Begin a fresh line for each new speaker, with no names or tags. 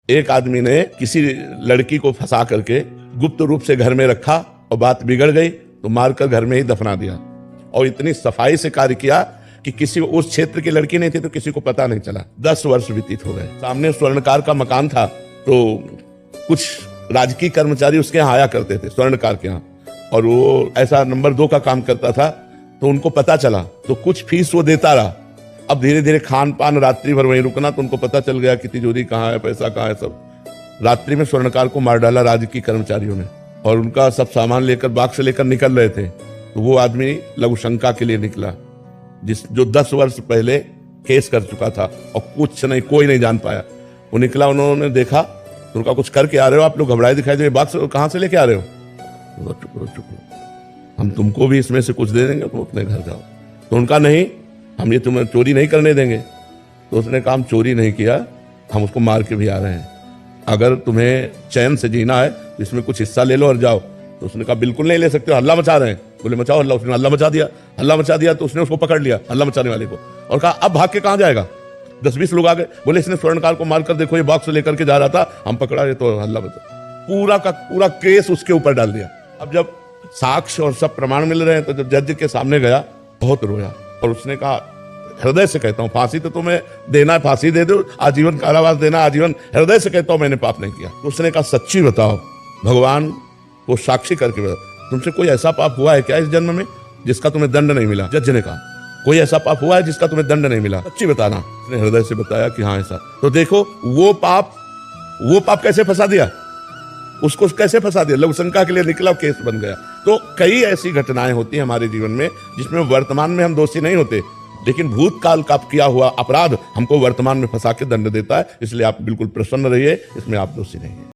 एक आदमी ने किसी लड़की को फंसा करके गुप्त रूप से घर में रखा और बात बिगड़ गई तो मारकर घर में ही दफना दिया। और इतनी सफाई से कार्य किया कि किसी उस क्षेत्र की लड़की नहीं थी तो किसी को पता नहीं चला। 10 वर्ष व्यतीत हो गए। सामने स्वर्णकार का मकान था तो कुछ राजकीय कर्मचारी उसके यहाँ आया करते थे, स्वर्णकार के यहाँ, और वो ऐसा नंबर 2 का काम करता था। तो उनको पता चला तो कुछ फीस वो देता रहा। अब धीरे धीरे खान पान रात्रि भर वहीं रुकना, तो उनको पता चल गया कि तिजोरी कहाँ है, पैसा कहाँ है। सब रात्रि में स्वर्णकार को मार डाला राजकीय कर्मचारियों ने, और उनका सब सामान लेकर बाग से लेकर निकल रहे थे। तो वो आदमी लघु शंका के लिए निकला जो 10 वर्ष पहले केस कर चुका था और कुछ नहीं, कोई नहीं जान पाया। वो निकला, उन्होंने देखा तो उनका कुछ करके आ रहे हो आप लोग, घबराए दिखाई दे, बाग से कहाँ से लेके आ रहे हो? चुप, हम तुमको भी इसमें से कुछ दे देंगे, तुम अपने घर जाओ। तो उनका नहीं, हम ये तुम्हें चोरी नहीं करने देंगे। तो उसने कहा हम चोरी नहीं किया, हम उसको मार के भी आ रहे हैं। अगर तुम्हें चैन से जीना है तो इसमें कुछ हिस्सा ले लो और जाओ। तो उसने कहा बिल्कुल नहीं ले सकते, हल्ला मचा रहे हैं। बोले मचाओ हल्ला। उसने हल्ला मचा दिया। हल्ला मचा दिया तो उसने उसको पकड़ लिया, हल्ला मचाने वाले को, और कहा अब भाग के कहाँ जाएगा? 10-20 लोग आ गए। बोले इसने स्वर्णकार को मारकर देखो ये बॉक्स लेकर के जा रहा था, हम पकड़ा रहे तो हल्ला मचा। पूरा का पूरा केस उसके ऊपर डाल दिया। अब जब साक्ष्य और सब प्रमाण मिल रहे हैं तो जब जज के सामने गया बहुत रोया, और उसने कहा हृदय से कहता हूँ फांसी तो तुम्हें देना है, फांसी दे दो, आजीवन कारावास देना, आजीवन। हृदय से कहता हूँ मैंने पाप नहीं किया। तो उसने कहा सच्ची बताओ, भगवान को साक्षी करके बताओ, तुमसे कोई ऐसा पाप हुआ है क्या इस जन्म में जिसका तुम्हें दंड नहीं मिला? जज ने कहा कोई ऐसा पाप हुआ है जिसका तुम्हें दंड नहीं मिला? सच्ची बताना। उसने हृदय से बताया कि हाँ ऐसा। तो देखो वो पाप कैसे फंसा दिया, उसको कैसे फंसा दिया, लघु शंका के लिए निकला, केस बन गया। तो कई ऐसी घटनाएं होती हैं हमारे जीवन में जिसमें वर्तमान में हम दोषी नहीं होते, लेकिन भूतकाल का किया हुआ अपराध हमको वर्तमान में फंसा के दंड देता है। इसलिए आप बिल्कुल प्रसन्न रहिए, इसमें आप दोषी नहीं हैं।